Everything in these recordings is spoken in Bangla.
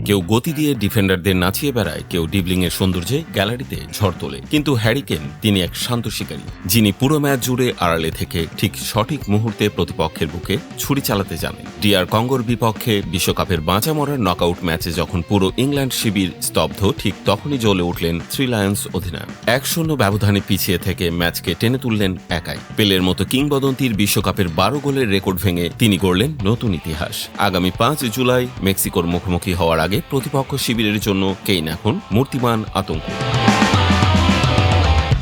কেউ গতি দিয়ে ডিফেন্ডারদের নাচিয়ে বেড়ায়, কেউ ডিবলিংয়ের সৌন্দর্যে গ্যালারিতে ঝড় তোলে। কিন্তু হ্যারি কেন তিনি এক শান্ত শিকারী, যিনি পুরো ম্যাচ জুড়ে আড়ালে থেকে ঠিক সঠিক মুহূর্তে প্রতিপক্ষের বুকে ছুরি চালাতে জানেন। ডিআর কঙ্গোর বিপক্ষে বিশ্বকাপের বাঁচা মরার নকআউট ম্যাচে যখন পুরো ইংল্যান্ড শিবির স্তব্ধ, ঠিক তখনই জ্বলে উঠলেন থ্রি লায়ন্স অধিনায়ক। 1-0 ব্যবধানে পিছিয়ে থেকে ম্যাচকে টেনে তুললেন একাই। পেলের মতো কিংবদন্তির বিশ্বকাপের 12 গোলের রেকর্ড ভেঙে তিনি গড়লেন নতুন ইতিহাস। আগামী 5 জুলাই মেক্সিকোর মুখোমুখি হওয়ার আগে প্রতিপক্ষ শিবিরের জন্য কেইন এখন মূর্তিমান আতঙ্ক।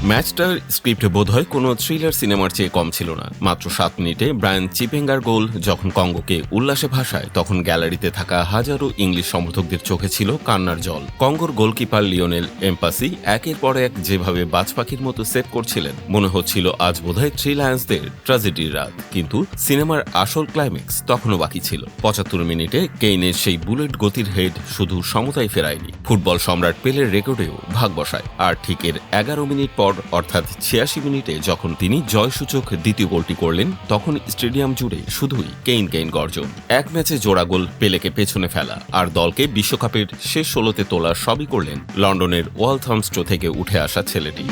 ম্যাচটার স্ক্রিপ্টে বোধহয় কোনো থ্রিলার সিনেমার চেয়ে কম ছিল না। মাত্র 7 মিনিটে ব্রায়ান চিপেঙ্গার গোল যখন কঙ্গোকে উল্লাসে ভাসায়, তখন গ্যালারিতে থাকা হাজারো ইংলিশ সমর্থকদের চোখে ছিল কান্নার জল। কঙ্গোর গোলকিপার লিওনেল এমপাসি একের পর এক যেভাবে বাজপাখির মতো সেভ করছিলেন, মনে হচ্ছিল আজ বোধহয় থ্রি লায়ন্সদের ট্র্যাজেডির রাত। কিন্তু সিনেমার আসল ক্লাইম্যাক্স তখনও বাকি ছিল। 75 মিনিটে কেইনের সেই বুলেট গতির হেড শুধু সমতায় ফেরায়নি, ফুটবল সম্রাট পেলের রেকর্ডেও ভাগ বসায়। আর ঠিক এর 11 মিনিট পর, অর্থাৎ 86 মিনিটে যখন তিনি জয়সূচক দ্বিতীয় গোলটি করলেন, তখন স্টেডিয়াম জুড়ে শুধুই কেইন কেইন গর্জন। এক ম্যাচে জোড়া গোল, পেলেকে পেছনে ফেলা আর দলকে বিশ্বকাপের শেষ 16তে তোলা সবই করলেন লন্ডনের ওয়ালথামস্টো থেকে উঠে আসা ছেলেটি।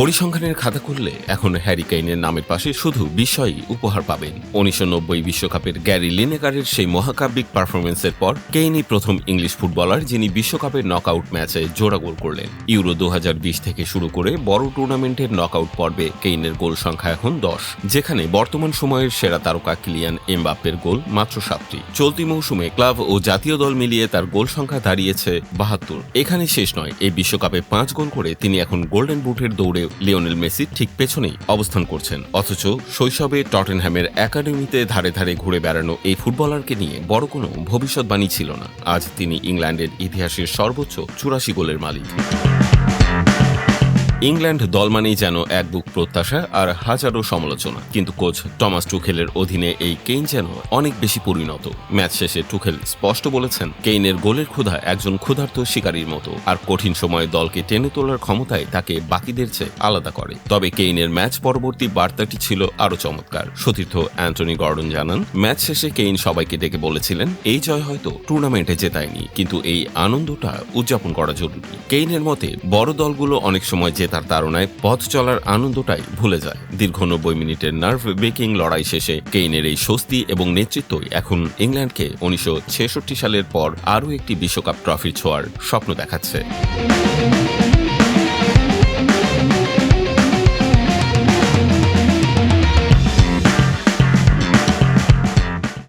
পরিসংখ্যানের খাতা খুললে এখন হ্যারি কেইনের নামের পাশে শুধু বিস্ময়ই উপহার পাবেন। 1990 বিশ্বকাপের গ্যারি লিনেকারের সেই মহাকাব্যিক পারফরমেন্সের পর কেইনই প্রথম ইংলিশ ফুটবলার যিনি বিশ্বকাপের নকআউট ম্যাচে জোড়া গোল করলেন। ইউরো 2020 থেকে শুরু করে বড় টুর্নামেন্টের নকআউট পর্বে কেইনের গোল সংখ্যা এখন 10, যেখানে বর্তমান সময়ের সেরা তারকা কিলিয়ান এমবাপ্পের গোল মাত্র 7টি। চলতি মৌসুমে ক্লাব ও জাতীয় দল মিলিয়ে তার গোল সংখ্যা দাঁড়িয়েছে 72। এখানে শেষ নয়, এই বিশ্বকাপে 5 গোল করে তিনি এখন গোল্ডেন বুটের দৌড়ে লিওনেল মেসির ঠিক পেছনেই অবস্থান করছেন। অথচ শৈশবে টটেনহ্যামের একাডেমিতে ধারে ধারে ঘুরে বেড়ানো এই ফুটবলারকে নিয়ে বড় কোনো ভবিষ্যৎবাণী ছিল না। আজ তিনি ইংল্যান্ডের ইতিহাসের সর্বোচ্চ 84 গোলের মালিক। ইংল্যান্ড দল মানেই যেন এক বুক প্রত্যাশা আর হাজারো সমালোচনা, কিন্তু কোচ টমাস টুখেলের অধীনে এই কেইন যেন অনেক বেশি পরিণত। ম্যাচ শেষে টুখেল স্পষ্ট বলেছেন, কেইনের গোলের ক্ষুধা একজন ক্ষুধার্ত শিকারীর মতো, আর কঠিন সময়ে দলকে টেনে তোলার ক্ষমতায় তাকে বাকিদের চেয়ে আলাদা করে। তবে কেইনের ম্যাচ পরবর্তী বার্তাটি ছিল আরো চমৎকার। সতীর্থ অ্যান্টনি গর্ডন জানান, ম্যাচ শেষে কেইন সবাইকে ডেকে বলেছিলেন, এই জয় হয়তো টুর্নামেন্টে জেতায়নি, কিন্তু এই আনন্দটা উদযাপন করা জরুরি। কেইনের মতে বড় দলগুলো অনেক সময় তার তাড়নায় পথ চলার আনন্দটাই ভুলে যায়। দীর্ঘ 90 মিনিটের নার্ভ ব্রেকিং লড়াই শেষে কেইনের এই স্বস্তি এবং নেতৃত্বই এখন ইংল্যান্ডকে 1966 সালের পর আরও একটি বিশ্বকাপ ট্রফি ছোঁয়ার স্বপ্ন দেখাচ্ছে।